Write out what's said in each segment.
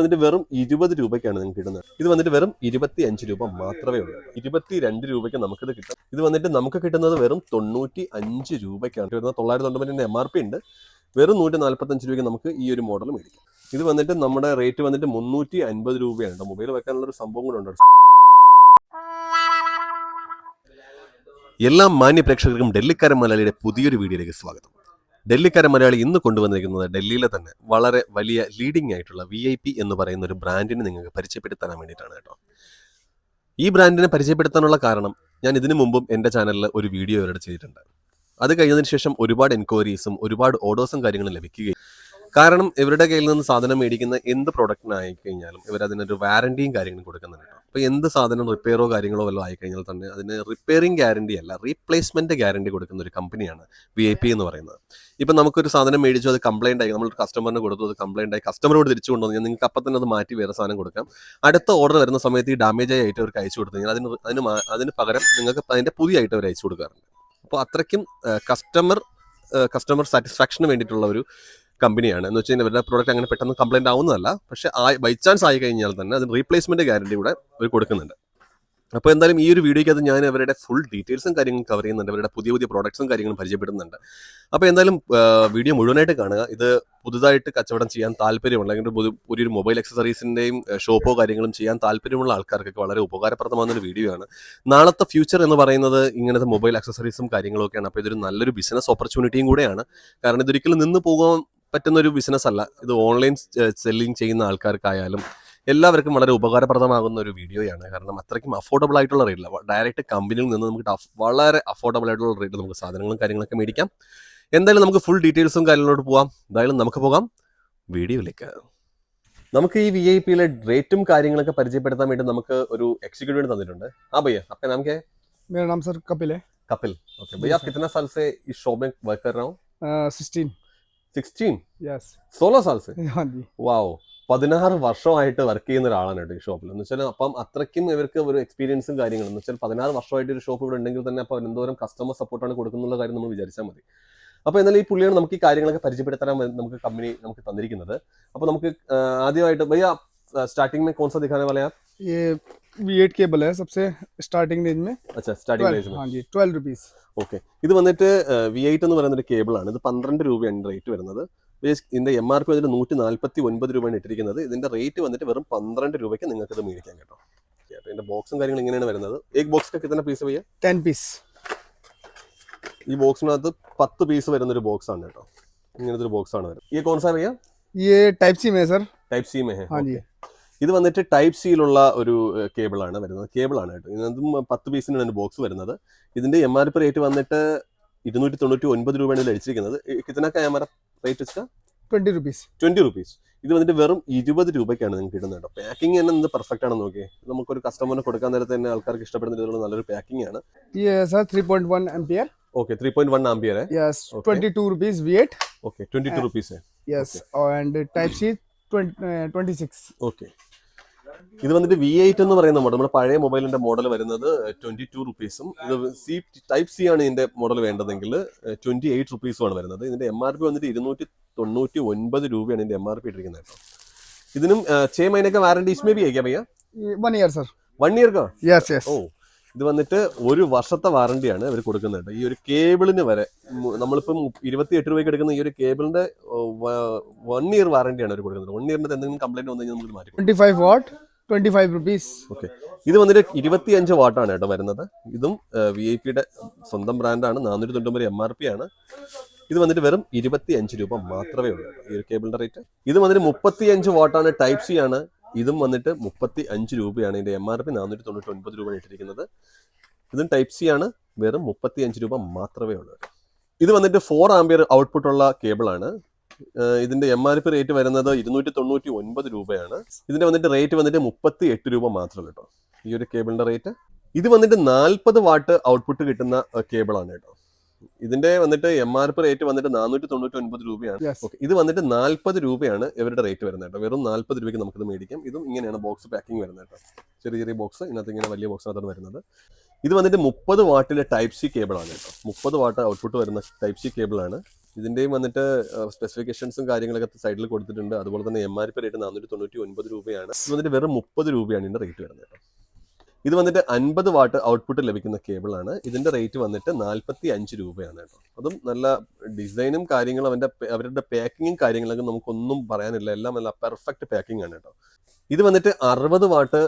വന്നിട്ട് വെറും 20 രൂപയ്ക്കാണ് നിങ്ങൾക്ക് കിട്ടുന്നത്. ഇത് വന്നിട്ട് വെറും 25 രൂപ മാത്രമേ ഉള്ളൂ. 22 രൂപയ്ക്ക് നമുക്കിത് കിട്ടും. ഇത് വന്നിട്ട് നമുക്ക് കിട്ടുന്നത് വെറും 95 രൂപയ്ക്കാണ്. 990 MRP ഉണ്ട്. വെറും 145 രൂപയ്ക്ക് നമുക്ക് ഈ ഒരു മോഡൽ മേടിക്കാം. ഇത് വന്നിട്ട് നമ്മുടെ റേറ്റ് വന്നിട്ട് 350 രൂപയാണ്. മൊബൈൽ വെക്കാനുള്ള ഒരു സംഭവം കൂടെ ഉണ്ട്. എല്ലാ മാന്യ പ്രേക്ഷകർക്കും ഡൽഹിക്കാരൻ മലയാളിയുടെ പുതിയൊരു വീഡിയോയിലേക്ക് സ്വാഗതം. ഡൽഹിക്കാരൻ മലയാളി ഇന്ന് കൊണ്ടുവന്നിരിക്കുന്നത് ഡൽഹിയിലെ തന്നെ വളരെ വലിയ ലീഡിംഗ് ആയിട്ടുള്ള VIP എന്ന് പറയുന്ന ഒരു ബ്രാൻഡിനെ നിങ്ങൾക്ക് പരിചയപ്പെടുത്താൻ വേണ്ടിയിട്ടാണ് കേട്ടോ. ഈ ബ്രാൻഡിനെ പരിചയപ്പെടുത്താനുള്ള കാരണം ഞാൻ ഇതിനു മുമ്പും എൻ്റെ ചാനലിൽ ഒരു വീഡിയോ ഇവരുടെ ചെയ്തിട്ടുണ്ട്. അത് കഴിഞ്ഞതിന് ശേഷം ഒരുപാട് എൻക്വയറീസും ഒരുപാട് ഓർഡേഴ്സും കാര്യങ്ങളും ലഭിക്കുകയും, കാരണം ഇവരുടെ കയ്യിൽ നിന്ന് സാധനം മേടിക്കുന്ന എന്ത് പ്രോഡക്റ്റിനായി കഴിഞ്ഞാലും ഇവർ അതിനൊരു വാറണ്ടിയും കാര്യങ്ങളും കൊടുക്കുന്നുണ്ട്. അപ്പോൾ എന്ത് സാധനം റിപ്പയറോ കാര്യങ്ങളോ വല്ലതും ആയിക്കഴിഞ്ഞാൽ തന്നെ അതിന് റിപ്പയറിംഗ് ഗ്യാരണ്ടി അല്ല, റീപ്ലേസ്മെൻറ്റ് ഗ്യാരണ്ടി കൊടുക്കുന്ന ഒരു കമ്പനിയാണ് VIP എന്ന് പറയുന്നത്. ഇപ്പം നമുക്കൊരു സാധനം മേടിച്ചു, അത് കംപ്ലൈൻ്റ് ആയി, നമ്മൾ കസ്റ്റമറിന് കൊടുത്തു, അത് കംപ്ലൈൻ്റ് ആയി, കസ്റ്റമറോട് തിരിച്ചു കൊണ്ടുവന്നു, നിങ്ങൾക്ക് അപ്പം തന്നെ അത് മാറ്റി വേറെ സാധനം കൊടുക്കാം. അടുത്ത ഓർഡർ വരുന്ന സമയത്ത് ഈ ഡാമേജ് ആയി ആയിട്ട് അവർക്ക് അയച്ചു കൊടുത്തു കഴിഞ്ഞാൽ അതിന് പകരം നിങ്ങൾക്ക് അതിൻ്റെ പുതിയ ഐറ്റം അവർ അയച്ചു കൊടുക്കാറുണ്ട്. അപ്പോൾ അത്രയ്ക്കും കസ്റ്റമർ സാറ്റിസ്ഫാക്ഷന് വേണ്ടിയിട്ടുള്ള ഒരു കമ്പനിയാണ്. എന്ന് വെച്ച് കഴിഞ്ഞാൽ ഇവരുടെ പ്രോഡക്റ്റ് അങ്ങനെ പെട്ടെന്ന് കംപ്ലൈൻറ്റ് ആവുന്നതല്ല, പക്ഷേ ബൈ ചാൻസ് ആയി കഴിഞ്ഞാൽ തന്നെ അതിന് റീപ്ലേസ്മെൻറ്റ് ഗ്യാരണ്ടി കൂടെ അവർ കൊടുക്കുന്നുണ്ട്. അപ്പോൾ എന്തായാലും ഈ ഒരു വീഡിയോയ്ക്ക് അത് ഞാൻ അവരുടെ ഫുൾ ഡീറ്റെയിൽസും കാര്യങ്ങളും കവർ ചെയ്യുന്നുണ്ട്, അവരുടെ പുതിയ പുതിയ പ്രോഡക്ട്സും കാര്യങ്ങളും പരിചയപ്പെടുന്നുണ്ട്. അപ്പോൾ എന്തായാലും വീഡിയോ മുഴുവനായിട്ട് കാണുക. ഇത് പുതുതായിട്ട് കച്ചവടം ചെയ്യാൻ താല്പര്യമുള്ള, അല്ലെങ്കിൽ പുതിയൊരു മൊബൈൽ അക്സസറീസിൻ്റെയും ഷോപ്പോ കാര്യങ്ങളും ചെയ്യാൻ താല്പര്യമുള്ള ആൾക്കാർക്കൊക്കെ വളരെ ഉപകാരപ്രദമാകുന്ന വീഡിയോ ആണ്. നാളത്തെ ഫ്യൂച്ചർ എന്ന് പറയുന്നത് ഇങ്ങനത്തെ മൊബൈൽ അക്സസറീസും കാര്യങ്ങളൊക്കെയാണ്. അപ്പോൾ ഇതൊരു നല്ലൊരു ബിസിനസ് ഓപ്പർച്യൂണിറ്റിയും കൂടെയാണ്. കാരണം ഇതൊരിക്കലും നിന്ന് പോകാൻ പറ്റുന്ന ഒരു ബിസിനസ് അല്ല. ഇത് ഓൺലൈൻ സെല്ലിംഗ് ചെയ്യുന്ന ആൾക്കാർക്കായാലും എല്ലാവർക്കും വളരെ ഉപകാരപ്രദമാകുന്ന ഒരു വീഡിയോയാണ്. കാരണം അത്രയ്ക്കും അഫോർഡബിൾ ആയിട്ടുള്ള റേറ്റില്ല, ഡയറക്റ്റ് കമ്പനിയിൽ നിന്ന് നമുക്ക് വളരെ അഫോർഡബിൾ ആയിട്ടുള്ള റേറ്റിൽ നമുക്ക് സാധനങ്ങളും കാര്യങ്ങളൊക്കെ മേടിക്കാം. എന്തായാലും നമുക്ക് ഫുൾ ഡീറ്റെയിൽസും കാര്യങ്ങളോട് പോകാം. എന്തായാലും നമുക്ക് പോകാം വീഡിയോയിലേക്ക്. നമുക്ക് ഈ VIP-യിലെ റേറ്റും കാര്യങ്ങളൊക്കെ പരിചയപ്പെടുത്താൻ വേണ്ടി നമുക്ക് ഒരു എക്സിക്യൂട്ടീവ് തന്നിട്ടുണ്ട്. भैया आपका नाम क्या है? मेरा नाम सर कपिल है. कपिल, ओके भैया. आप कितना साल से इस शॉप में वर्क कर रहा हूँ? 16 यस 16 साल से. हाँ जी. വാവ്, 16 വർഷമായിട്ട് വർക്ക് ചെയ്യുന്ന ഒരാളാണ് കേട്ടോ ഈ ഷോപ്പിൽ. എന്ന് വെച്ചാൽ അപ്പം അത്രയ്ക്കും ഇവർക്ക് ഒരു എക്സ്പീരിയൻസും കാര്യങ്ങളും. എന്ന് വെച്ചാൽ 16 വർഷമായിട്ട് ഒരു ഷോപ്പ് ഇവിടെ ഉണ്ടെങ്കിൽ തന്നെ അപ്പോൾ എന്തോരം കസ്റ്റമർ സപ്പോർട്ടാണ് കൊടുക്കുന്നുള്ള കാര്യം നമ്മൾ വിചാരിച്ചാൽ മതി. അപ്പോൾ എന്നാലും ഈ പുള്ളിയാണ് നമുക്ക് ഈ കാര്യങ്ങളൊക്കെ പരിചയപ്പെടുത്താൻ നമുക്ക് കമ്പനി നമുക്ക് തന്നിരിക്കുന്നത്. അപ്പോൾ നമുക്ക് ആദ്യമായിട്ട് भैया स्टार्टिंग में कौन सा दिखाने वाले हैं आप? ये V8 केबल है सबसे स्टार्टिंग रेंज में. अच्छा, स्टार्टिंग रेंज में. हाँ जी 12 रुपीस. ഓക്കെ, ഇത് വന്നിട്ട് V8 എന്ന് പറയുന്ന ഒരു കേബിളാണ്. ഇത് 12 രൂപയാണ് റേറ്റ് വരുന്നത്. ഇതിന്റെ MRP വന്നിട്ട് 149 രൂപയാണ് ഇട്ടിരിക്കുന്നത്. ഇതിന്റെ റേറ്റ് വന്നിട്ട് വെറും 12 രൂപയ്ക്ക് നിങ്ങൾക്ക് ഇത് മേടിക്കാൻ കേട്ടോ. ഇതിന്റെ ബോക്സും കാര്യങ്ങളും ഇങ്ങനെയാണ് വരുന്നത്. एक बॉक्स का कितना पीस है भैया? 10 पीस. ഈ ബോക്സിനകത്ത് 10 പീസ് വരുന്ന ഒരു ബോക്സ് ആണ് കേട്ടോ. ഇങ്ങനത്തെ ഒരു ബോക്സ് ആണ് വരുന്നത്. ये कौन सा है भैया? ये टाइप सी में है सर. टाइप C में है. हाँ जी. ഇത് വന്നിട്ട് ടൈപ്പ് സിയിലുള്ള ഒരു കേബിളാണ് വരുന്നത്. കേബിളാണ് കേട്ടോ. ഇതിനകത്തും 10 പീസിനാണ് ബോക്സ് വരുന്നത്. ഇതിന്റെ MRP റേറ്റ് വന്നിട്ട് 299 രൂപയാണ് ഇതിൽ അടിച്ചിരിക്കുന്നത്. കിത്തനൊക്കെ റേറ്റ് വെച്ചാൽ 20 रुपीस. 20 റുപ്പീസ്. ഇത് വന്നിട്ട് വെറും 20 രൂപയ്ക്കാണ് നിങ്ങൾക്ക് കിട്ടുന്നത് കേട്ടോ. പാക്കിംഗ് തന്നെ എന്ത് പെർഫെക്റ്റ് ആണെന്ന് നോക്കിയേ. നമുക്കൊരു കസ്റ്റമറിന് കൊടുക്കാൻ നേരത്തെ തന്നെ ആൾക്കാർക്ക് ഇഷ്ടപ്പെടുന്ന രീതിയിലുള്ള നല്ലൊരു പാക്കിംഗ് ആണ്. ये है सर 3.1 एम्पियर. ഓക്കെ, 3.1 ആംപിയർ है. Yes 22 rupees V8. Okay, 22 rupees है. Yes and type C 26. Okay, ഇത് വന്നിട്ട് V8 എന്ന് പറയുന്ന മോഡൽ, നമ്മുടെ പഴയ മൊബൈലിന്റെ മോഡൽ വരുന്നത് 22 റുപ്പീസും. ഇത് ടൈപ്പ് C ആണ് ഇതിന്റെ മോഡൽ വേണ്ടതെങ്കിൽ 28 റുപ്പീസുമാണ് വരുന്നത്. ഇതിന്റെ MRP വന്നിട്ട് 299 രൂപയാണ് ഇതിന്റെ MRP ഇട്ടിരിക്കുന്നത് കേട്ടോ. ഇതിനും 6 महीने का वारंटी इसमें भी है क्या भैया? 1 ईयर सर. 1 ईयर का? Yes yes. ഓ, ഇത് വന്നിട്ട് 1 വർഷത്തെ വാറണ്ടിയാണ് ഇവർ കൊടുക്കുന്നത്. ഈ ഒരു കേബിളിന് വരെ നമ്മളിപ്പം 28 രൂപയ്ക്ക് എടുക്കുന്ന ഈ ഒരു കേബിളിന്റെ 1 ഇയർ വാറണ്ടിയാണ് അവർ കൊടുക്കുന്നത്. 1 ഇയറിന്റെ എന്തെങ്കിലും കംപ്ലൈന്റ് വന്നു കഴിഞ്ഞാൽ നമുക്ക് മാറ്റി. 25 watt 25 रुपीस. ഓക്കെ, ഇത് വന്നിട്ട് 25 വാട്ടാണ് കേട്ടോ വരുന്നത്. ഇതും VIP-യുടെ സ്വന്തം ബ്രാൻഡാണ്. 490 MRP ആണ്. ഇത് വന്നിട്ട് വെറും 25 രൂപ മാത്രമേ ഉള്ളൂ ഈ ഒരു കേബിളിന്റെ റേറ്റ്. ഇത് വന്നിട്ട് 35 വാട്ടാണ്, ടൈപ്പ് C ആണ്. ഇതും വന്നിട്ട് 35 രൂപയാണ്. ഇതിന്റെ MRP 499 രൂപയാണ് ഇട്ടിരിക്കുന്നത്. ഇതും ടൈപ്പ് C ആണ്. വെറും 35 രൂപ മാത്രമേ ഉള്ളൂ. ഇത് വന്നിട്ട് 4 ആംപിയർ ഔട്ട്പുട്ട് ഉള്ള കേബിളാണ്. ഇതിന്റെ MRP റേറ്റ് വരുന്നത് 299 രൂപയാണ്. ഇതിന്റെ വന്നിട്ട് റേറ്റ് വന്നിട്ട് 38 രൂപ മാത്രമേ കേട്ടോ ഈ ഒരു കേബിളിന്റെ റേറ്റ്. ഇത് വന്നിട്ട് 40 വാട്ട് ഔട്ട്പുട്ട് കിട്ടുന്ന കേബിളാണ് കേട്ടോ. ഇതിന്റെ വന്നിട്ട് MRP റേറ്റ് വന്നിട്ട് 499 രൂപയാണ്. ഓക്കെ, ഇത് വന്നിട്ട് 40 രൂപയാണ് ഇവരുടെ റേറ്റ് വരുന്നത് കേട്ടോ. വെറും 40 രൂപയ്ക്ക് നമുക്കിത് മേടിക്കാം. ഇതും ഇങ്ങനെയാണ് ബോക്സ് പാക്കിംഗ് വരുന്നത് കേട്ടോ. ചെറിയ ചെറിയ ബോക്സ്, ഇതിനകത്ത് ഇങ്ങനെ വലിയ ബോക്സിനകത്താണ് വരുന്നത്. ഇത് വന്നിട്ട് 30 വാട്ടിലെ ടൈപ്പ് C കേബിളാണ് കേട്ടോ. 30 വാട്ട് ഔട്ട്പുട്ട് വരുന്ന ടൈപ്പ് C കേബിളാണ്. ഇതിൻ്റെയും വന്നിട്ട് സ്പെസിഫിക്കേഷൻസും കാര്യങ്ങളൊക്കെ സൈഡിൽ കൊടുത്തിട്ടുണ്ട്. അതുപോലെ തന്നെ MRP റേറ്റ് 499 രൂപയാണ്. ഇത് വന്നിട്ട് വെറും 30 രൂപയാണ് ഇതിൻ്റെ റേറ്റ് വരുന്നത് കേട്ടോ. ഇത് വന്നിട്ട് 50 വാട്ട് ഔട്ട്പുട്ട് ലഭിക്കുന്ന കേബിളാണ്. ഇതിൻ്റെ റേറ്റ് വന്നിട്ട് 45 രൂപയാണ് കേട്ടോ. അതും നല്ല ഡിസൈനും കാര്യങ്ങളും അവരുടെ പാക്കിങ്ങും കാര്യങ്ങളൊക്കെ നമുക്കൊന്നും പറയാനില്ല. എല്ലാം നല്ല പെർഫെക്റ്റ് പാക്കിംഗ് ആണ് കേട്ടോ. ഇത് വന്നിട്ട് 60 വാട്ട്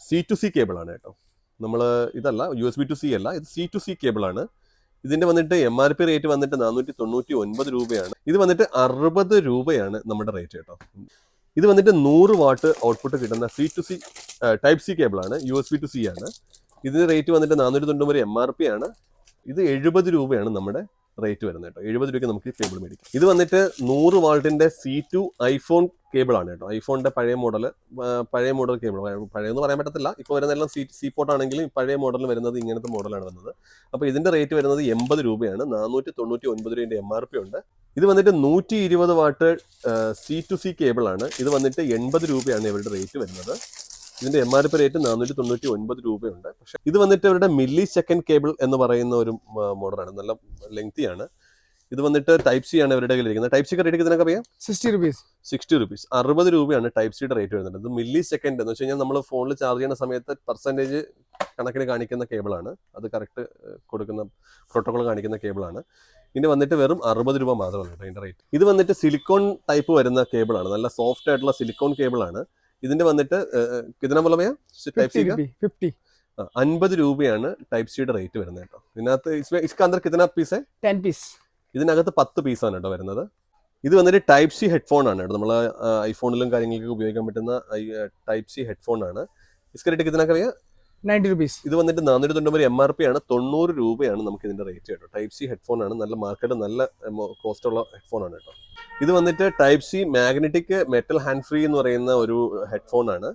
C2C കേബിളാണ് കേട്ടോ. നമ്മൾ ഇതല്ല USB to C അല്ല, ഇത് C2C കേബിളാണ്. ഇതിൻ്റെ വന്നിട്ട് MRP റേറ്റ് വന്നിട്ട് 499 രൂപയാണ്. ഇത് വന്നിട്ട് 60 രൂപയാണ് നമ്മുടെ റേറ്റ് കേട്ടോ. ഇത് വന്നിട്ട് 100 വാട്ട് ഔട്ട്പുട്ട് കിട്ടുന്ന C2C type C കേബിളാണ്. USB to C ആണ്. ഇതിൻ്റെ റേറ്റ് വന്നിട്ട് 490 MRP ആണ്. ഇത് 70 രൂപയാണ് നമ്മുടെ റേറ്റ് വരുന്നത് കേട്ടോ. 70 രൂപയ്ക്ക് നമുക്ക് ഈ കേബിൾ മേടിക്കാം. ഇത് വന്നിട്ട് 100 വാൾട്ടിൻ്റെ C2 ഐഫോൺ കേബിളാണ് കേട്ടോ. ഐഫോണിൻ്റെ പഴയ മോഡൽ കേബിൾ. പഴയെന്ന് പറയാൻ പറ്റത്തില്ല, ഇപ്പോൾ വരുന്നതെല്ലാം C പോർട്ട് ആണെങ്കിലും പഴയ മോഡലിൽ വരുന്നത് ഇങ്ങനത്തെ മോഡലാണ് വരുന്നത്. അപ്പോൾ ഇതിൻ്റെ റേറ്റ് വരുന്നത് 80 രൂപയാണ്. 499 രൂപയുടെ MRP ഉണ്ട്. ഇത് വന്നിട്ട് 120 വാട്ട് C2C കേബിളാണ്. ഇത് വന്നിട്ട് 80 രൂപയാണ് ഇവരുടെ റേറ്റ് വരുന്നത്. ഇതിൻ്റെ MRP റേറ്റ് 499 രൂപയുണ്ട്. പക്ഷേ ഇത് വന്നിട്ട് ഇവരുടെ മില്ലി സെക്കൻഡ് കേബിൾ എന്ന് പറയുന്ന ഒരു മോഡലാണ്. നല്ല ലെങ്തിയാണ്. ഇത് വന്നിട്ട് ടൈപ്പ് സി ആണ് ഇവരുടെ കയ്യിലിരിക്കുന്നത്. ടൈപ്പ് സി റേറ്റ് ഇതിനൊക്കെ അറിയാം, 60 രൂപീസ്. 60 രൂപയാണ് ടൈപ്പ് സിയുടെ റേറ്റ് വരുന്നത്. ഇത് മില്ലി സെക്കൻഡ് എന്ന് വെച്ച് കഴിഞ്ഞാൽ നമ്മൾ ഫോണിൽ ചാർജ് ചെയ്യുന്ന സമയത്ത് പെർസെൻറ്റേജ് കണക്കിന് കാണിക്കുന്ന കേബിളാണ്. അത് കറക്റ്റ് കൊടുക്കുന്ന പ്രോട്ടോകോൾ കാണിക്കുന്ന കേബിളാണ്. ഇതിന് വന്നിട്ട് വെറും 60 രൂപ മാത്രമാണ് കേട്ടോ ഇതിൻ്റെ റേറ്റ്. ഇത് വന്നിട്ട് സിലിക്കോൺ ടൈപ്പ് വരുന്ന കേബിളാണ്. നല്ല സോഫ്റ്റ് ആയിട്ടുള്ള സിലിക്കോൺ കേബിളാണ്. ഇതിന്റെ വന്നിട്ട് കിതന ബോലമയാ ടൈപ്പ് സി 50 രൂപയാണ് ടൈപ്പ് സിയുടെ റേറ്റ് വരുന്നത് കേട്ടോ. ഇതിനകത്ത് ഇസ്ക അന്തർ കിതന പീസ് 10 പീസ്. ഇതിനകത്ത് 10 പീസാണ് കേട്ടോ വരുന്നത്. ഇത് വന്നിട്ട് ടൈപ്പ് സി ഹെഡ്ഫോൺ ആണ് കേട്ടോ. നമ്മൾ ഐഫോണിലും കാര്യങ്ങൾക്കൊക്കെ ഉപയോഗിക്കാൻ പറ്റുന്ന ടൈപ്പ് സി ഹെഡ്ഫോൺ ആണ്. ഇസ്ക റേറ്റ് കിതനൊക്കെ അറിയാം, 90 രൂപീസ്. ഇത് വന്നിട്ട് 499 MRP ആണ്. 90 രൂപയാണ് നമുക്ക് ഇതിന്റെ റേറ്റ് കേട്ടോ. ടൈപ്പ് സി ഹെഡ്ഫോൺ ആണ്. നല്ല മാർക്കറ്റ്, നല്ല കോസ്റ്റ് ഉള്ള ഹെഡ്ഫോൺ ആണ് കേട്ടോ. ഇത് വന്നിട്ട് type C magnetic metal hand free എന്ന് പറയുന്ന ഒരു ഹെഡ്ഫോൺ ആണ്.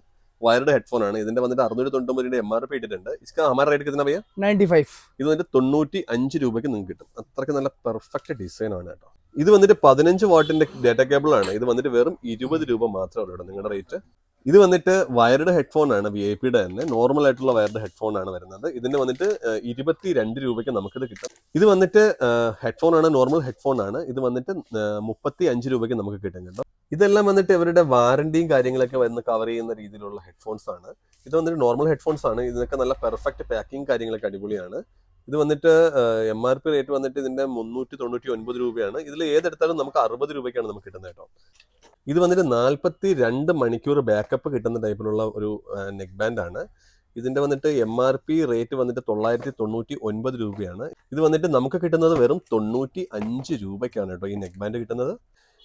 വയർഡ് ഹെഡ്ഫോൺ ആണ്. ഇതിന്റെ വന്നിട്ട് 690 MRP ഇട്ടിട്ടുണ്ട്. ഇസ്ക ഹമാര റേറ്റ് കിतना भैया 95. ഇത് വന്നിട്ട് 95 രൂപയ്ക്ക് നിങ്ങൾക്ക് കിട്ടും. അത്രയ്ക്ക് നല്ല പെർഫെക്റ്റ് ഡിസൈൻ ആണ് കേട്ടോ. ഇത് വന്നിട്ട് 15 വാട്ടിന്റെ ഡാറ്റ കേബിൾ ആണ്. ഇത് വന്നിട്ട് വെറും 20 രൂപ മാത്രമേ ഉള്ളൂ നിങ്ങളുടെ റേറ്റ്. ഇത് വന്നിട്ട് വയർഡ് ഹെഡ്ഫോൺ ആണ്. VIP-യുടെ തന്നെ നോർമൽ ആയിട്ടുള്ള വയർഡ് ഹെഡ്ഫോൺ ആണ് വരുന്നത്. ഇതിന്റെ വന്നിട്ട് 22 രൂപയ്ക്ക് നമുക്കിത് കിട്ടും. ഇത് വന്നിട്ട് ഹെഡ്ഫോൺ ആണ്, നോർമൽ ഹെഡ്ഫോൺ ആണ്. ഇത് വന്നിട്ട് 35 രൂപയ്ക്ക് നമുക്ക് കിട്ടും കേട്ടോ. ഇതെല്ലാം വന്നിട്ട് ഇവരുടെ വാറണ്ടിയും കാര്യങ്ങളൊക്കെ വന്ന് കവർ ചെയ്യുന്ന രീതിയിലുള്ള ഹെഡ്ഫോൺസ് ആണ്. ഇത് വന്നിട്ട് നോർമൽ ഹെഡ്ഫോൺസ് ആണ്. ഇതിനൊക്കെ നല്ല പെർഫെക്റ്റ് പാക്കിംഗ് കാര്യങ്ങളൊക്കെ അടിപൊളിയാണ്. ഇത് വന്നിട്ട് MRP റേറ്റ് വന്നിട്ട് ഇതിന്റെ 399 രൂപയാണ്. ഇതിൽ ഏതെടുത്താലും നമുക്ക് 60 രൂപയ്ക്കാണ് നമുക്ക് കിട്ടുന്നത് കേട്ടോ. ഇത് വന്നിട്ട് 42 മണിക്കൂർ ബാക്കപ്പ് കിട്ടുന്ന ടൈപ്പിലുള്ള ഒരു നെക്ക് ബാൻഡ് ആണ്. ഇതിന്റെ വന്നിട്ട് MRP റേറ്റ് വന്നിട്ട് 999 രൂപയാണ്. ഇത് വന്നിട്ട് നമുക്ക് കിട്ടുന്നത് വെറും 95 രൂപയ്ക്കാണ് കേട്ടോ ഈ നെക്ക് ബാൻഡ് കിട്ടുന്നത്.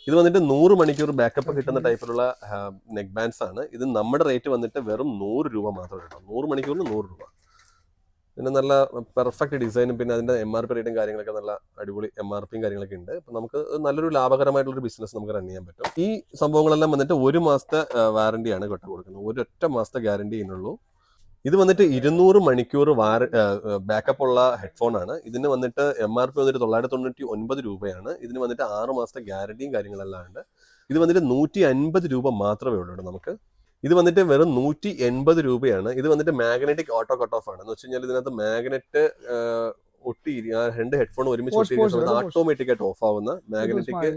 ഇത് വന്നിട്ട് 100 മണിക്കൂർ ബാക്കപ്പ് കിട്ടുന്ന ടൈപ്പിലുള്ള നെക്ക് ബാൻഡ്സ് ആണ്. ഇത് നമ്മുടെ റേറ്റ് വന്നിട്ട് വെറും 100 രൂപ മാത്രമേ കേട്ടോ. 100 മണിക്കൂറിന് 100 രൂപ. പിന്നെ നല്ല പെർഫെക്റ്റ് ഡിസൈനും പിന്നെ അതിന്റെ MRP റേറ്റും കാര്യങ്ങളൊക്കെ നല്ല അടിപൊളി MRPയും കാര്യങ്ങളൊക്കെ ഉണ്ട്. അപ്പം നമുക്ക് നല്ലൊരു ലാഭകരമായിട്ടുള്ളൊരു ബിസിനസ് നമുക്ക് റൺ ചെയ്യാൻ പറ്റും. ഈ സംഭവങ്ങളെല്ലാം വന്നിട്ട് 1 മാസത്തെ വാറണ്ടിയാണ് കേട്ടോ കൊടുക്കുന്നത്. ഒരൊറ്റ മാസത്തെ ഗ്യാരണ്ടി ഇതിനുള്ളൂ. ഇത് വന്നിട്ട് 200 മണിക്കൂർ ബാക്കപ്പ് ഉള്ള ഹെഡ്ഫോൺ ആണ്. ഇതിന് വന്നിട്ട് MRP വന്നിട്ട് 999 രൂപയാണ്. ഇതിന് വന്നിട്ട് 6 മാസത്തെ ഗ്യാരണ്ടിയും കാര്യങ്ങളെല്ലാം ഉണ്ട്. ഇത് വന്നിട്ട് 150 രൂപ മാത്രമേ ഉള്ളൂ നമുക്ക്. ഇത് വന്നിട്ട് വെറും 180 രൂപയാണ്. ഇത് വന്നിട്ട് മാഗ്നറ്റിക് ഓട്ടോ കട്ട് ഓഫ് ആണ്. എന്ന് വെച്ച് കഴിഞ്ഞാൽ ഇതിനകത്ത് മാഗ്നറ്റ് ഒട്ടി 2 ഹെഡ്ഫോൺ ഒരുമിച്ച് ഒട്ടിയിരിക്കുന്ന സമയത്ത് ഓട്ടോമാറ്റിക് ആയിട്ട് ഓഫ് ആവുന്ന മാഗ്നറ്റിക്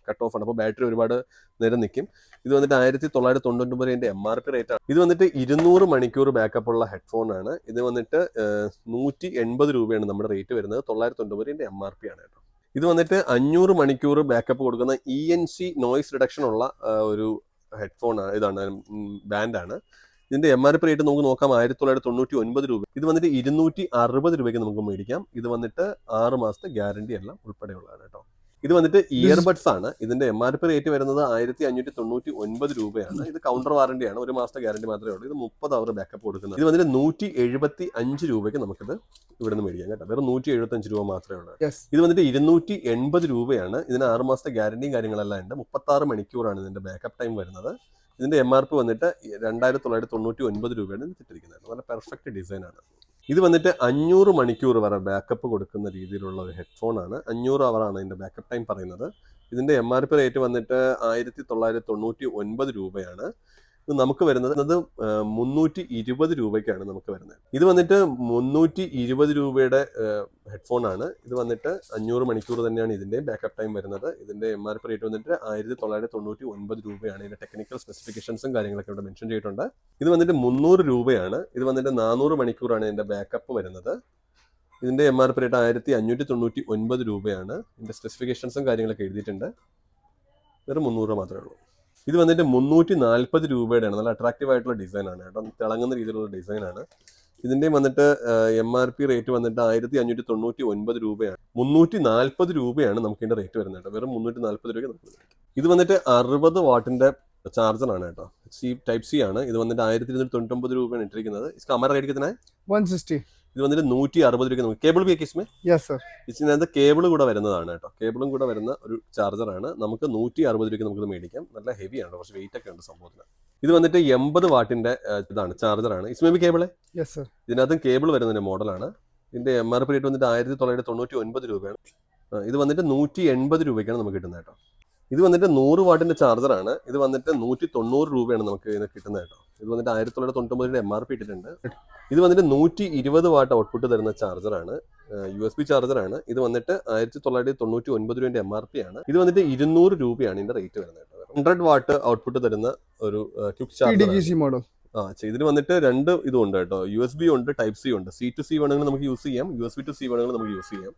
കട്ട് ഓഫ് ആണ്. അപ്പോൾ ബാറ്ററി ഒരുപാട് നേരം നിൽക്കും. ഇത് വന്നിട്ട് 1999 MRP റേറ്റ് ആണ്. ഇത് വന്നിട്ട് 200 മണിക്കൂർ ബാക്കപ്പ് ഉള്ള ഹെഡ്ഫോൺ ആണ്. ഇത് വന്നിട്ട് 180 രൂപയാണ് നമ്മുടെ റേറ്റ് വരുന്നത്. 999 MRP ആണ് കേട്ടോ. ഇത് വന്നിട്ട് 500 മണിക്കൂർ ബാക്കപ്പ് കൊടുക്കുന്ന ENC നോയ്സ് റിഡക്ഷൻ ഉള്ള ഒരു ഹെഡ്ഫോൺ ആണ്. ഇതാണ് ബാൻഡാണ്. ഇതിന്റെ MRP റേറ്റ് നമുക്ക് നോക്കാം 1999 രൂപ. ഇത് വന്നിട്ട് 260 രൂപയ്ക്ക് നമുക്ക് മേടിക്കാം. ഇത് വന്നിട്ട് 6 മാസത്തെ ഗ്യാരണ്ടി എല്ലാം ഉൾപ്പെടെയുള്ളതാണ് കേട്ടോ. ഇത് വന്നിട്ട് ഇയർബഡ്സ് ആണ്. ഇതിന്റെ MRP റേറ്റ് വരുന്നത് 1599 രൂപയാണ്. ഇത് കൗണ്ടർ വാറണ്ടിയാണ്. 1 മാസത്തെ ഗ്യാരണ്ടി മാത്രമേ ഉള്ളൂ. ഇത് 30 അവർ ബാക്കപ്പ് കൊടുക്കുന്നത്. ഇത് വന്നിട്ട് 175 രൂപയ്ക്ക് നമുക്കിത് ഇവിടെ നിന്ന് മേടിക്കാം കേട്ടോ. വെറും 175 രൂപ മാത്രമേ ഉള്ളൂ. ഇത് വന്നിട്ട് 280 രൂപയാണ്. ഇതിന് 6 മാസത്തെ ഗ്യാരണ്ടിയും കാര്യങ്ങളെല്ലാം ഉണ്ട്. 36 മണിക്കൂറാണ് ഇതിന്റെ ബാക്കപ്പ് ടൈം വരുന്നത്. ഇതിന്റെ MRP വന്നിട്ട് 2999 രൂപയാണ് ഇട്ടിരിക്കുന്നത്. നല്ല പെർഫെക്റ്റ് ഡിസൈൻ ആണ്. ഇത് വന്നിട്ട് 500 മണിക്കൂർ വരെ ബാക്കപ്പ് കൊടുക്കുന്ന രീതിയിലുള്ള ഒരു ഹെഡ്ഫോൺ ആണ്. 500 അവറാണ് ഇതിന്റെ ബാക്കപ്പ് ടൈം പറയുന്നത്. ഇതിന്റെ MRP റേറ്റ് വന്നിട്ട് 1999 രൂപയാണ്. ഇത് നമുക്ക് വരുന്നത് 320 രൂപയ്ക്കാണ് നമുക്ക് വരുന്നത്. ഇത് വന്നിട്ട് 320 രൂപയുടെ ഹെഡ്ഫോൺ ആണ്. ഇത് വന്നിട്ട് 500 മണിക്കൂർ തന്നെയാണ് ഇതിന്റെ ബാക്കപ്പ് ടൈം വരുന്നത്. ഇതിന്റെ MRP റേറ്റ് വന്നിട്ട് 1999 രൂപയാണ്. ഇതിന്റെ ടെക്നിക്കൽ സ്പെസിഫിക്കേഷൻസും കാര്യങ്ങളൊക്കെ ഇവിടെ മെൻഷൻ ചെയ്തിട്ടുണ്ട്. ഇത് വന്നിട്ട് 300 രൂപയാണ്. ഇത് വന്നിട്ട് 400 മണിക്കൂറാണ് ഇതിന്റെ ബാക്കപ്പ് വരുന്നത്. ഇതിന്റെ MRP റേറ്റ് 1599 രൂപയാണ്. ഇതിന്റെ സ്പെസിഫിക്കേഷൻസും കാര്യങ്ങളൊക്കെ എഴുതിയിട്ടുണ്ട്. വെറും 300 രൂപ മാത്രമേ ഉള്ളൂ. ഇത് വന്നിട്ട് 340 രൂപയുടെയാണ്. നല്ല അട്രാക്റ്റീവ് ആയിട്ടുള്ള ഡിസൈൻ ആണ് കേട്ടോ, തിളങ്ങുന്ന രീതിയിലുള്ള ഡിസൈൻ ആണ്. ഇതിന്റെ വന്നിട്ട് MRP റേറ്റ് വന്നിട്ട് 1599 രൂപയാണ്. 340 രൂപയാണ് നമുക്ക് ഇതിന്റെ റേറ്റ് വരുന്നത് കേട്ടോ. വെറും 340 രൂപയ്ക്ക് നമുക്ക്. ഇത് വന്നിട്ട് 60 വാട്ടിന്റെ ചാർജർ ആണ് കേട്ടോ. ടൈപ്പ് സി ആണ്. ഇത് വന്നിട്ട് 1299 രൂപയാണ് ഇട്ടിരിക്കുന്നത്. इसका रेट कितना है? 160. ഇത് വന്നിട്ട് 160 രൂപയ്ക്ക് നമുക്ക്. കേബിൾ ബി കിസ്മേ? Yes sir. ഇതിനകത്ത് കേബിളും കൂടെ വരുന്നതാണ് കേട്ടോ. കേബിളും കൂടെ വരുന്ന ഒരു ചാർജറാണ്. നമുക്ക് 160 രൂപയ്ക്ക് നമുക്ക് മേടിക്കാം. നല്ല ഹെവിയാണ്, കുറച്ച് വെയിറ്റ് ഒക്കെ ഉണ്ട് സംഭവത്തിന്. ഇത് വന്നിട്ട് 80 വാട്ടിന്റെ ഇതാണ് ചാർജറാണ്. ഇസ്മേ ബി കേബിള്? Yes sir. ഇതിനകത്തും കേബിൾ വരുന്നതിന്റെ മോഡലാണ്. ഇതിന്റെ MRP റേറ്റ് വന്നിട്ട് 1999 രൂപയാണ്. ഇത് വന്നിട്ട് 180 രൂപയ്ക്കാണ് നമുക്ക് കിട്ടുന്നത് കേട്ടോ. ഇത് വന്നിട്ട് 100 വാട്ടിന്റെ ചാർജറാണ്. ഇത് വന്നിട്ട് 190 രൂപയാണ് നമുക്ക് ഇതിന് കിട്ടുന്നത് കേട്ടോ. ഇത് വന്നിട്ട് 1999 MRP ഇട്ടിട്ടുണ്ട്. ഇത് വന്നിട്ട് 120 വാട്ട് ഔട്ട്പുട്ട് തരുന്ന ചാർജറാണ്. USB ചാർജറാണ്. ഇത് വന്നിട്ട് 1999 രൂപയുടെ MRP ആണ്. ഇത് വന്നിട്ട് 200 രൂപയാണ് ഇതിന്റെ റേറ്റ് വരുന്നത് കേട്ടോ. 100 വാട്ട് ഔട്ട്പുട്ട് തരുന്ന ഒരു ക്വിക്ക് ചാർജർ മോഡൽ. ഇതിന് വന്നിട്ട് 2 ഇതും ഉണ്ട് കേട്ടോ. USB ഉണ്ട്, ടൈപ്പ് സി ഉണ്ട്. C to C വേണമെങ്കിൽ നമുക്ക് യൂസ് ചെയ്യാം, USB to C വേണമെങ്കിൽ നമുക്ക് യൂസ് ചെയ്യാം.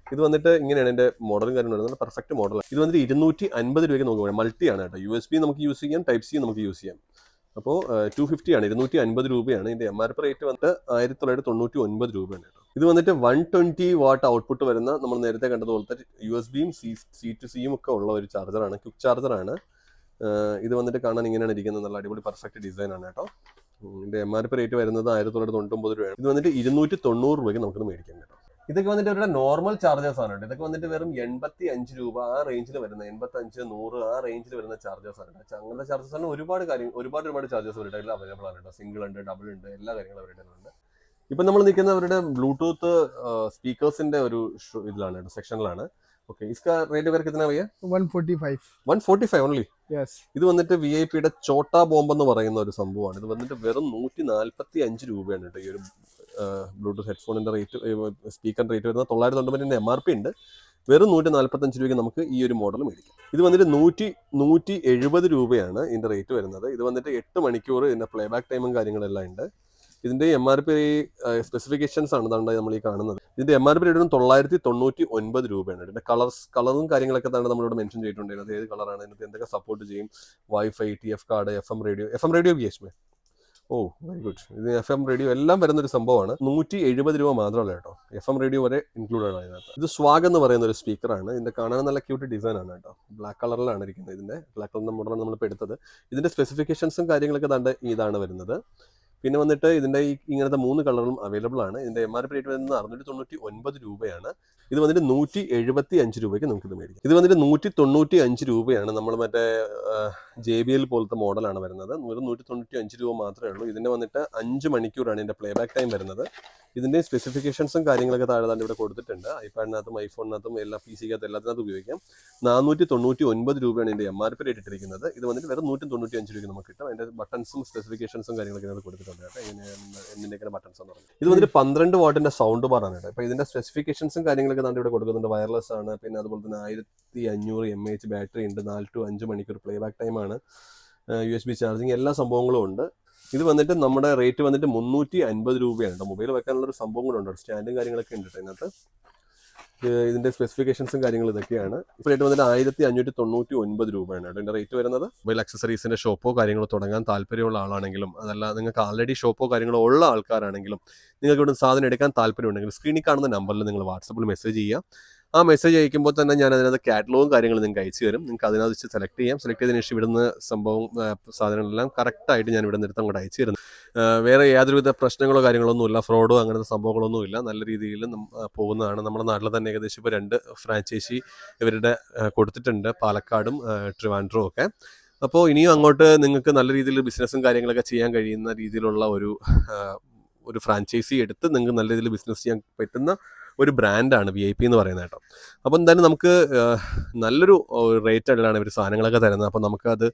ഇത് വന്നിട്ട് ഇങ്ങനെയാണ് എൻ്റെ മോഡലും കാര്യങ്ങളും വരുന്നത്. പെർഫെക്റ്റ് മോഡലാണ്. ഇത് വന്നിട്ട് 250 രൂപയ്ക്ക് നമുക്ക് വേണം. മൾട്ടിയാണ് കേട്ടോ. USB നമുക്ക് യൂസ് ചെയ്യാം, ടൈപ്പ് സി നമുക്ക് യൂസ് ചെയ്യാം. അപ്പോൾ 250 ആണ്. 250 രൂപയാണ്. ഇതിന്റെ MRP റേറ്റ് വന്നിട്ട് 1999 രൂപയാണ് കേട്ടോ. ഇത് വന്നിട്ട് 120 വാട്ട് ഔട്ട്പുട്ട് വരുന്ന, നമ്മൾ നേരത്തെ കണ്ടതുപോലത്തെ USB-യും C to C-യും ഒക്കെ ഉള്ള ഒരു ചാർജറാണ്. ക്വിക്ക് ചാർജറാണ്. ഇത് വന്നിട്ട് കാണാൻ ഇങ്ങനെയാണ് ഇരിക്കുന്നത്. നല്ല അടിപൊളി പെർഫെക്റ്റ് ഡിസൈൻ ആണ് കേട്ടോ. ഇതിന്റെ MRP റേറ്റ് വരുന്നത് 1999 രൂപയാണ്. ഇത് വന്നിട്ട് 290 രൂപയ്ക്ക് നമുക്ക് മേടിക്കാം കേട്ടോ. ഇതൊക്കെ വന്നിട്ട് അവരുടെ നോർമൽ ചാർജേഴ്സ് ആണ്. ഇതൊക്കെ വന്നിട്ട് വെറും 85 രൂപ ആ റേഞ്ചിൽ വരുന്ന, 85, 100 ആ റേഞ്ചിൽ വരുന്ന ചാർജേഴ്സ് ആണ്. അങ്ങനത്തെ ചാർജേഴ്സ് ആണ്. ഒരുപാട് ചാർജേഴ്സ് അവരുടെ കയ്യിൽ അവൈലബിൾ ആണ് കേട്ടോ. സിംഗിൾ ഉണ്ട്, ഡബിൾ ഉണ്ട്, എല്ലാ കാര്യങ്ങളും അവരുടെ ഉണ്ട്. ഇപ്പൊ നമ്മൾ നിൽക്കുന്ന അവരുടെ ബ്ലൂടൂത്ത് സ്പീക്കേഴ്സിന്റെ ഒരു ഇതിലാണ് കേട്ടോ, സെക്ഷനിലാണ്. ഓക്കെ, इसका रेट वगैरह कितना भैया? 145 ഓൺലി. Yes. ഇത് വന്നിട്ട് VIP-യുടെ ചോട്ടാ ബോംബ് എന്ന് പറയുന്ന ഒരു സംഭവമാണ്. ഇത് വന്നിട്ട് വെറും 145 രൂപയാണ് കേട്ടോ. ഈ ഒരു ബ്ലൂടൂത്ത് ഹെഡ്ഫോണിന്റെ റേറ്റ്, സ്പീക്കറിന്റെ റേറ്റ് വരുന്നത് 999 MRP ഉണ്ട്. വെറും 145 രൂപയ്ക്ക് നമുക്ക് ഈ ഒരു മോഡൽ മേടിക്കാം. ഇത് വന്നിട്ട് 170 രൂപയാണ് ഇതിന്റെ റേറ്റ് വരുന്നത്. ഇത് വന്നിട്ട് 8 മണിക്കൂർ ഇതിന്റെ പ്ലേ ബാക്ക് ടൈമും കാര്യങ്ങളെല്ലാം ഉണ്ട്. ഇതിന്റെ MRP സ്പെസിഫിക്കേഷൻസ് ആണ് നമ്മൾ ഈ കാണുന്നത്. ഇതിന്റെ MRP റേറ്റ് 999 രൂപയാണ്. ഇതിന്റെ കളറും കാര്യങ്ങളൊക്കെ തന്നെ നമ്മളിവിടെ മെൻഷൻ ചെയ്തിട്ടുണ്ട്. അത് ഏത് കളറാണ്, ഇതിനകത്ത് എന്തൊക്കെ സപ്പോർട്ട് ചെയ്യും, wifi, TF card, FM radio ബി. ഓ വെരി ഗുഡ്. ഇത് FM റേഡിയോ എല്ലാം വരുന്നൊരു സംഭവമാണ്. 170 രൂപ മാത്രമല്ല കേട്ടോ, FM റേഡിയോ വരെ ഇൻക്ലൂഡഡ് ആണ് ഇതിനകത്ത്. ഇത് സ്വാഗ് എന്ന് പറയുന്ന ഒരു സ്പീക്കറാണ്. ഇതിന്റെ കാണാൻ നല്ല ക്യൂട്ട് ഡിസൈൻ ആണ് കേട്ടോ. ബ്ലാക്ക് കളറിലാണ് ഇരിക്കുന്നത്. ഇതിന്റെ ബ്ലാക്ക് കളറിന്റെ മോഡലാണ് നമ്മളിപ്പോൾ എടുത്തത്. ഇതിന്റെ സ്പെസിഫിക്കേഷൻസും കാര്യങ്ങളൊക്കെ തന്നെ ഇതാണ് വരുന്നത്. പിന്നെ വന്നിട്ട് ഇതിന്റെ ഇങ്ങനത്തെ 3 കളറും അവൈലബിൾ ആണ്. ഇതിന്റെ MRP റേറ്റ് വരുന്നത് 699 രൂപയാണ്. ഇത് വന്നിട്ട് 175 രൂപയ്ക്ക് നമുക്ക് ഇത് മേടിക്കാം. ഇത് വന്നിട്ട് 195 രൂപയാണ്. നമ്മൾ മറ്റേ JBL പോലത്തെ മോഡലാണ് വരുന്നത്. 195 രൂപ മാത്രമേ ഉള്ളൂ. ഇതിന്റെ വന്നിട്ട് 5 മണിക്കൂറാണ് ഇതിന്റെ പ്ലേ ബാക്ക് ടൈം വരുന്നത്. ഇതിന്റെ സ്പെസിഫിക്കേഷൻസും കാര്യങ്ങളൊക്കെ താഴെ തന്നെ ഇവിടെ കൊടുത്തിട്ടുണ്ട്. ഐപാഡിനകത്തും ഐഫോണിനകത്തും എല്ലാ PC-കകത്തും എല്ലാത്തിനകത്തും ഉപയോഗിക്കാം. 499 രൂപയാണ് ഇതിന്റെ MRP റേറ്റ് ഇട്ടിരിക്കുന്നത്. ഇത് വന്നിട്ട് വെറും 195 രൂപയ്ക്ക് നമുക്ക് കിട്ടും. അതിന്റെ ബട്ടൺസും സ്പെസിഫിക്കേഷൻസും കാര്യങ്ങളൊക്കെ കൊടുത്തിട്ടുണ്ട്. എന്നിന്റെ ബട്ടൺസ് എന്ന് പറയുന്നത്. ഇത് വന്നിട്ട് 12 വാട്ടിന്റെ സൗണ്ട് ബാർ ആണ് കേട്ടോ. ഇപ്പൊ ഇതിന്റെ സ്പെസിഫിക്കേഷൻസും കാര്യങ്ങളൊക്കെ ഇവിടെ കൊടുക്കുന്നുണ്ട്. വയർലെസ് ആണ്. പിന്നെ അതുപോലെ തന്നെ 1500 mAh ബാറ്ററി ഉണ്ട്. 4 to 5 മണിക്കൂർ പ്ലേ ബാക്ക് ടൈം ആണ്. USB ചാർജിങ് എല്ലാ സംഭവങ്ങളും ഉണ്ട്. ഇത് വന്നിട്ട് നമ്മുടെ റേറ്റ് വന്നിട്ട് 350 രൂപയാണ്. മൊബൈൽ വെക്കാനുള്ള ഒരു സംഭവം കൂടെ ഉണ്ട്. സ്റ്റാൻഡും കാര്യങ്ങളൊക്കെ ഉണ്ട് ഇതിനകത്ത്. ഇതിന്റെ സ്പെസിഫിക്കേഷൻസും കാര്യങ്ങളും ഇതൊക്കെയാണ്. ഇപ്പോൾ റേറ്റ് വന്നിട്ട് 1599 രൂപയാണ് ഇതിന്റെ റേറ്റ് വരുന്നത്. മൊബൈൽ അക്സസറീസിന്റെ ഷോപ്പോ കാര്യങ്ങളോ തുടങ്ങാൻ താല്പര്യമുള്ള ആളാണെങ്കിലും, അതല്ല നിങ്ങൾക്ക് ആൾറെഡി ഷോപ്പോ കാര്യങ്ങളോ ഉള്ള ആൾക്കാരാണെങ്കിലും, നിങ്ങൾക്ക് ഇവിടെ സാധനം എടുക്കാൻ താല്പര്യമുണ്ടെങ്കിൽ സ്ക്രീനിൽ കാണുന്ന നമ്പറിൽ നിങ്ങൾ വാട്സപ്പിൽ മെസ്സേജ് ചെയ്യുക. ആ മെസ്സേജ് അയക്കുമ്പോൾ തന്നെ ഞാൻ അതിനകത്ത് കാറ്റലോഗും കാര്യങ്ങളും നിങ്ങൾക്ക് അയച്ചു തരും. നിങ്ങൾക്ക് അതിനകത്ത് വെച്ച് സെലക്ട് ചെയ്യാം. സെലക്ട് ചെയ്തതിന് ശേഷം ഇവിടുന്ന് സംഭവം സാധനങ്ങളെല്ലാം കറക്റ്റായിട്ട് ഞാൻ ഇവിടെ നിർത്തം കൂടെ അയച്ചു തരുന്നു. വേറെ യാതൊരുവിധ പ്രശ്നങ്ങളോ കാര്യങ്ങളൊന്നും ഇല്ല, ഫ്രോഡോ അങ്ങനത്തെ സംഭവങ്ങളൊന്നും ഇല്ല. നല്ല രീതിയിൽ പോകുന്നതാണ്. നമ്മുടെ നാട്ടിൽ തന്നെ ഏകദേശം ഇപ്പോൾ 2 ഫ്രാഞ്ചൈസി ഇവരുടെ കൊടുത്തിട്ടുണ്ട്, പാലക്കാടും ട്രിവാൻഡ്രവും ഒക്കെ. അപ്പോൾ ഇനിയും അങ്ങോട്ട് നിങ്ങൾക്ക് നല്ല രീതിയിൽ ബിസിനസ്സും കാര്യങ്ങളൊക്കെ ചെയ്യാൻ കഴിയുന്ന രീതിയിലുള്ള ഒരു ഫ്രാഞ്ചൈസി എടുത്ത് നിങ്ങൾക്ക് നല്ല രീതിയിൽ ബിസിനസ് ചെയ്യാൻ പറ്റുന്ന ഒരു ബ്രാൻഡാണ് VIP എന്ന് പറയുന്നത് കേട്ടോ. അപ്പോൾ എന്തായാലും നമുക്ക് നല്ലൊരു റേറ്റിലാണ് ഇവർ സാധനങ്ങളൊക്കെ തരുന്നത്. അപ്പോൾ നമുക്കത്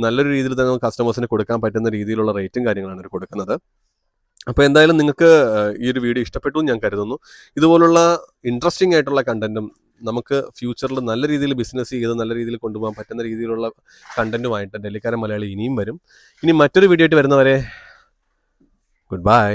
നല്ലൊരു രീതിയിൽ തന്നെ കസ്റ്റമേഴ്സിന് കൊടുക്കാൻ പറ്റുന്ന രീതിയിലുള്ള റേറ്റും കാര്യങ്ങളാണ് ഇവർ കൊടുക്കുന്നത്. അപ്പോൾ എന്തായാലും നിങ്ങൾക്ക് ഈ ഒരു വീഡിയോ ഇഷ്ടപ്പെട്ടു എന്ന് ഞാൻ കരുതുന്നു. ഇതുപോലുള്ള ഇൻട്രസ്റ്റിംഗ് ആയിട്ടുള്ള കണ്ടന്റും നമുക്ക് ഫ്യൂച്ചറിൽ നല്ല രീതിയിൽ ബിസിനസ് ചെയ്ത് നല്ല രീതിയിൽ കൊണ്ടുപോകാൻ പറ്റുന്ന രീതിയിലുള്ള കണ്ടന്റുമായിട്ട് ഡൽഹിക്കാരൻ മലയാളി ഇനിയും വരും. ഇനി മറ്റൊരു വീഡിയോ ആയിട്ട് വരുന്നവരെ ഗുഡ് ബൈ.